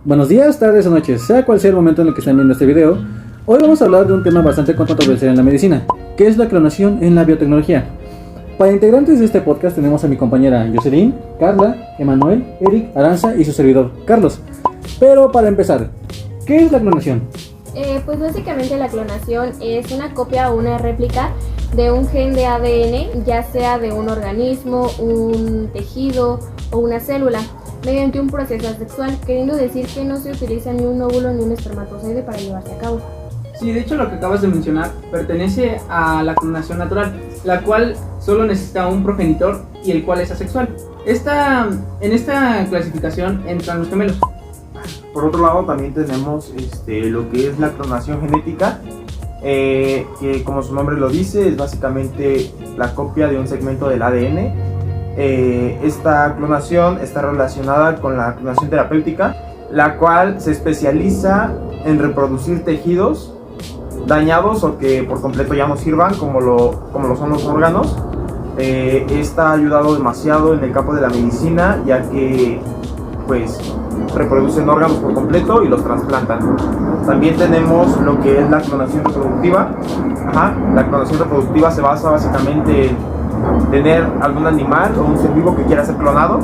Buenos días, tardes o noches, sea cual sea el momento en el que estén viendo este video. Hoy vamos a hablar de un tema bastante controversial en la medicina, que es la clonación en la biotecnología. Para integrantes de este podcast tenemos a mi compañera Jocelyn, Carla, Emanuel, Eric, Aranza y su servidor, Carlos. Pero para empezar, ¿qué es la clonación? Pues básicamente la clonación es una copia o una réplica de un gen de ADN, ya sea de un organismo, un tejido o una célula, mediante un proceso asexual, queriendo decir que no se utiliza ni un óvulo ni un espermatozoide para llevarse a cabo. Sí, de hecho lo que acabas de mencionar pertenece a la clonación natural, la cual solo necesita un progenitor y el cual es asexual. En esta clasificación entran los gemelos. Por otro lado también tenemos lo que es la clonación genética, que como su nombre lo dice es básicamente la copia de un segmento del ADN. Esta clonación está relacionada con la clonación terapéutica, la cual se especializa en reproducir tejidos dañados o que por completo ya no sirvan, como lo son los órganos. Esta ha ayudado demasiado en el campo de la medicina, ya que pues reproducen órganos por completo y los trasplantan. También tenemos lo que es la clonación reproductiva. La clonación reproductiva se basa básicamente en tener algún animal o un ser vivo que quiera ser clonado.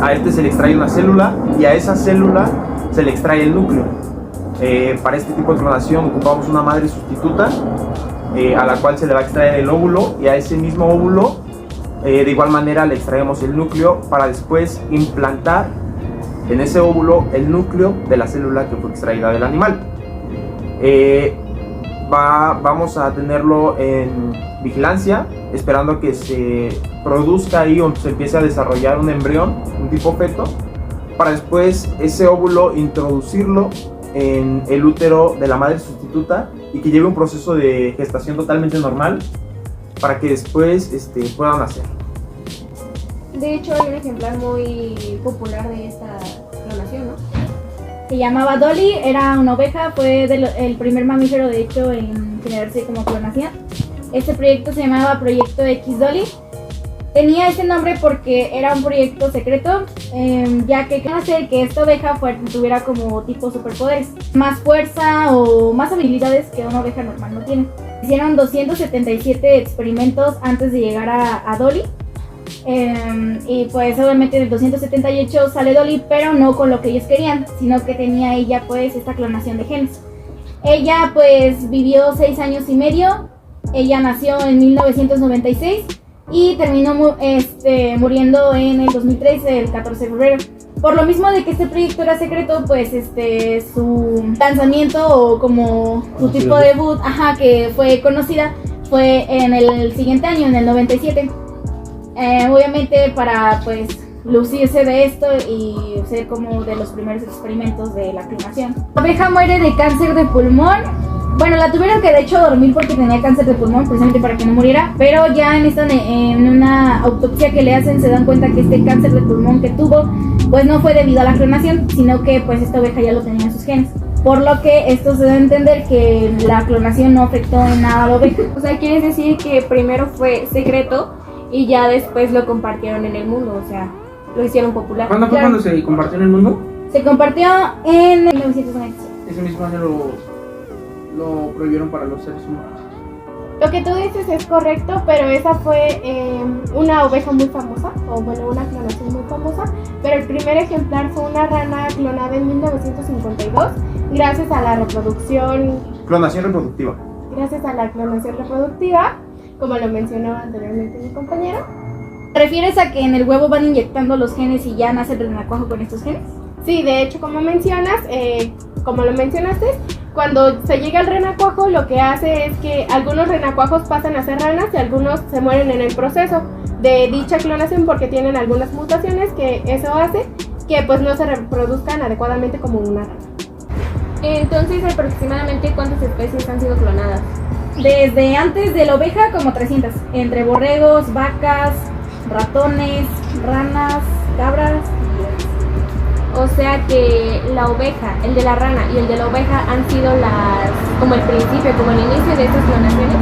A este se le extrae una célula y a esa célula se le extrae el núcleo. Para este tipo de clonación ocupamos una madre sustituta, a la cual se le va a extraer el óvulo, y a ese mismo óvulo de igual manera le extraemos el núcleo para después implantar en ese óvulo el núcleo de la célula que fue extraída del animal. Vamos a tenerlo en vigilancia, esperando que se produzca ahí o se empiece a desarrollar un embrión, un tipo feto, para después ese óvulo introducirlo en el útero de la madre sustituta y que lleve un proceso de gestación totalmente normal para que después puedan nacer. De hecho hay un ejemplar muy popular de esta clonación, ¿no? Se llamaba Dolly, era una oveja, fue el primer mamífero de hecho en generarse como clonación. Este proyecto se llamaba Proyecto X Dolly. Tenía ese nombre porque era un proyecto secreto, ya que querían hacer que esta oveja tuviera como tipo superpoderes, más fuerza o más habilidades que una oveja normal no tiene. Hicieron 277 experimentos antes de llegar a Dolly. Y pues obviamente en el 278 sale Dolly, pero no con lo que ellos querían, sino que tenía ella pues esta clonación de genes. Ella pues vivió 6 años y medio. Ella nació en 1996 y terminó muriendo en el 2013, el 14 de febrero. Por lo mismo de que este proyecto era secreto, pues su lanzamiento o como su tipo de debut, que fue conocida, fue en el siguiente año, en el 97. Obviamente para pues lucirse de esto y ser como de los primeros experimentos de la clonación. La oveja muere de cáncer de pulmón. Bueno, la tuvieron que de hecho dormir porque tenía cáncer de pulmón, precisamente para que no muriera, pero ya en una autopsia que le hacen se dan cuenta que este cáncer de pulmón que tuvo pues no fue debido a la clonación, sino que pues esta oveja ya lo tenía en sus genes. Por lo que esto se da a entender que la clonación no afectó en nada a la oveja. O sea, quiere decir que primero fue secreto y ya después lo compartieron en el mundo, o sea, lo hicieron popular. ¿Cuándo fue cuando se compartió en el mundo? Se compartió en 1997. Ese mismo año lo prohibieron para los seres humanos. Lo que tú dices es correcto, pero esa fue una oveja muy famosa, o bueno, una clonación muy famosa, pero el primer ejemplar fue una rana clonada en 1952, gracias a la reproducción. Clonación reproductiva. Gracias a la clonación reproductiva, como lo mencionó anteriormente mi compañero. ¿Te refieres a que en el huevo van inyectando los genes y ya nace el renacuajo con estos genes? Sí, de hecho, como lo mencionaste, cuando se llega al renacuajo, lo que hace es que algunos renacuajos pasan a ser ranas y algunos se mueren en el proceso de dicha clonación porque tienen algunas mutaciones que eso hace que pues no se reproduzcan adecuadamente como una rana. Entonces, aproximadamente ¿cuántas especies han sido clonadas? Desde antes de la oveja como 300, entre borregos, vacas, ratones, ranas, cabras y O sea que la oveja, el de la rana y el de la oveja han sido como el principio, como el inicio de estas clonaciones.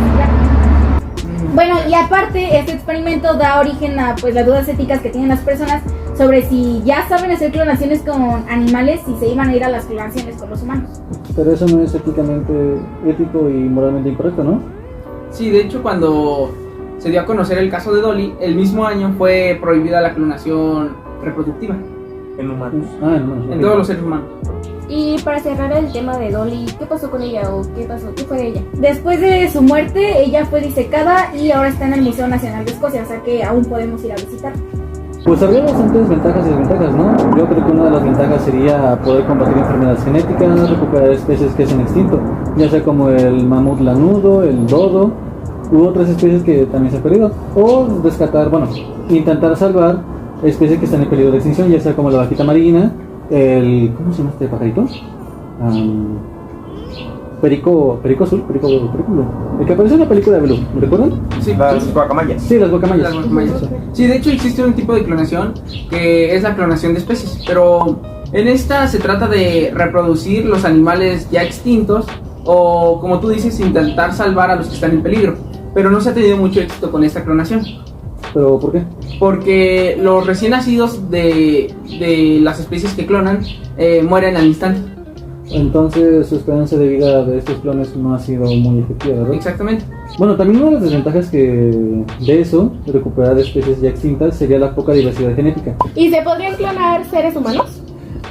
Bueno, y aparte este experimento da origen a pues las dudas éticas que tienen las personas sobre si ya saben hacer clonaciones con animales y se iban a ir a las clonaciones con los humanos. Pero eso no es éticamente ético y moralmente incorrecto, ¿no? Sí, de hecho, cuando se dio a conocer el caso de Dolly, el mismo año fue prohibida la clonación reproductiva En humanos. No, en todos los seres humanos. Y para cerrar el tema de Dolly, ¿qué pasó con ella o qué pasó? ¿Qué fue de ella? Después de su muerte, ella fue disecada y ahora está en el Museo Nacional de Escocia, o sea que aún podemos ir a visitar. Pues habría bastantes ventajas y desventajas, ¿no? Yo creo que una de las ventajas sería poder combatir enfermedades genéticas, recuperar especies que se han extinto, ya sea como el mamut lanudo, el dodo, u otras especies que también se han perdido, o rescatar, bueno, intentar salvar especies que están en peligro de extinción, ya sea como la vaquita marina, el... ¿cómo se llama este pajarito? Perico azul, perico blue. El que aparece en la película de Blue, ¿me recuerdan? Sí, Las guacamayas. Sí, las guacamayas. Las guacamayas. Sí, de hecho existe un tipo de clonación que es la clonación de especies, pero en esta se trata de reproducir los animales ya extintos o, como tú dices, intentar salvar a los que están en peligro, pero no se ha tenido mucho éxito con esta clonación. ¿Pero por qué? Porque los recién nacidos de las especies que clonan mueren al instante. Entonces su esperanza de vida de estos clones no ha sido muy efectiva, ¿verdad? Exactamente. Bueno, también una de las desventajas que de eso, de recuperar especies ya extintas, sería la poca diversidad genética. ¿Y se podrían clonar seres humanos?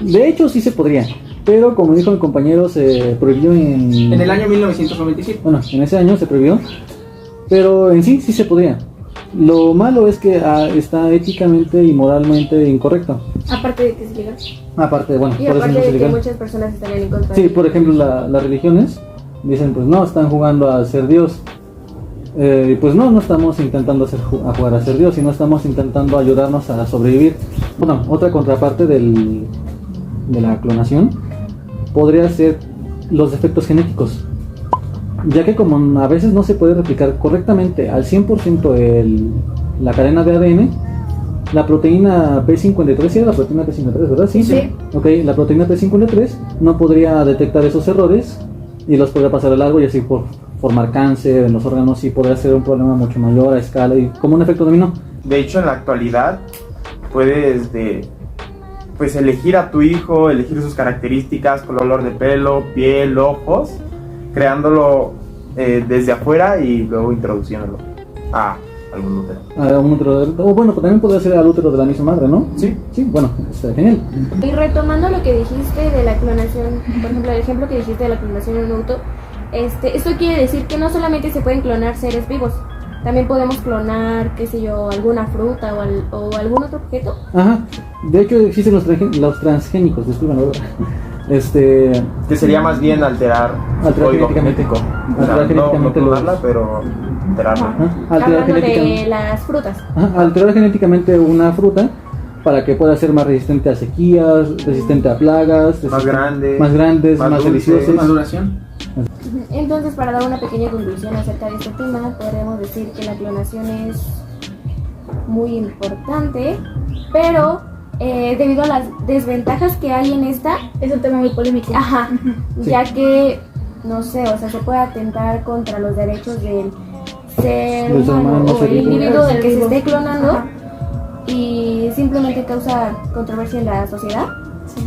De hecho sí se podría, pero como dijo mi compañero, se prohibió En el año 1997. Bueno, en ese año se prohibió, pero en sí se podría. Lo malo es que está éticamente y moralmente incorrecto. Aparte de que es ilegal. Aparte, bueno, Y por eso aparte no es de que ilegal. muchas personas están en contra. Sí, por ejemplo, las religiones dicen, pues no, están jugando a ser Dios. Pues no estamos intentando a jugar a ser Dios, sino estamos intentando ayudarnos a sobrevivir. Bueno, otra contraparte de la clonación podría ser los defectos genéticos, ya que como a veces no se puede replicar correctamente al 100% la cadena de ADN, la proteína P53, ¿sí era la proteína P53, verdad? Sí. Sí. Ok, la proteína P53 no podría detectar esos errores y los podría pasar a largo y así formar cáncer en los órganos y podría ser un problema mucho mayor a escala y como un efecto dominó. De hecho, en la actualidad puedes pues elegir a tu hijo, elegir sus características, color de pelo, piel, ojos, creándolo desde afuera y luego introduciéndolo a algún útero. A un útero, o bueno, también podría ser al útero de la misma madre, ¿no? Sí. Sí, bueno, está genial. Y retomando lo que dijiste de la clonación, por ejemplo, el ejemplo que dijiste de la clonación en un auto, esto quiere decir que no solamente se pueden clonar seres vivos, también podemos clonar, qué sé yo, alguna fruta o algún otro objeto. Ajá, de hecho existen los transgénicos, disculpen, ¿verdad? Que sería más bien alterar su Alterar código genéticamente. genético. O sea, Alterar no genéticamente clonarla, los- pero alterarla. Ajá, alterar Hablando genéticamente. de las frutas. Ajá, alterar genéticamente una fruta para que pueda ser más resistente a sequías, resistente a plagas, Más grandes, más más dulce, deliciosas. Maduración. Entonces, para dar una pequeña conclusión acerca de este tema, podríamos decir que la clonación es muy importante, pero debido a las desventajas que hay en esta, Es un tema muy polémico. ajá, Sí. ya que, no sé, o sea, se puede atentar contra los derechos del ser Del ser humano humano, o ser el vivo. individuo del que se Ser esté vivo. clonando Ajá. y simplemente causa controversia en la sociedad.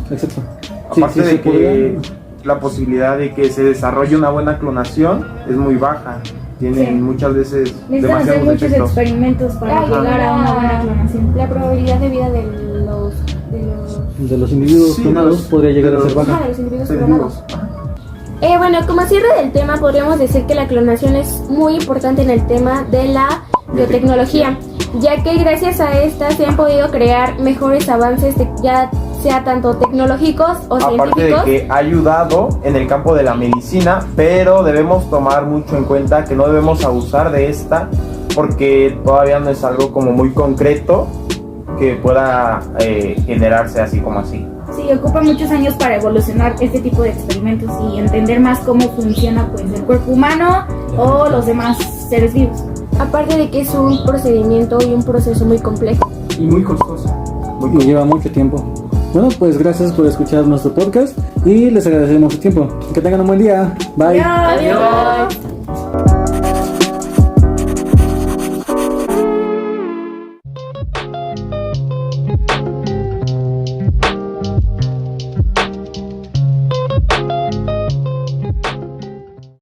Exacto. Aparte de que podría- la posibilidad de que se desarrolle una buena clonación es muy baja. Tienen Sí. muchas veces Necesitan hacer demasiados muchos defectos. experimentos para Ajá. llegar a una buena clonación. La probabilidad de vida de los individuos Sí, clonados los- podría llegar a ser baja. ajá, de los individuos Seres clonados. vivos. Bueno, como cierre del tema, podríamos decir que la clonación es muy importante en el tema de la biotecnología, ya que gracias a esta se han podido crear mejores avances, ya sea tanto tecnológicos o Aparte de científicos. que ha ayudado en el campo de la medicina, pero debemos tomar mucho en cuenta que no debemos abusar de esta porque todavía no es algo como muy concreto que pueda generarse así como así. Sí, ocupa muchos años para evolucionar este tipo de experimentos y entender más cómo funciona pues el cuerpo humano o los demás seres vivos. Aparte de que es un procedimiento y un proceso muy complejo. Y muy costoso. Y lleva mucho tiempo. Bueno, pues gracias por escuchar nuestro podcast y les agradecemos su tiempo. Que tengan un buen día. Bye. Adiós.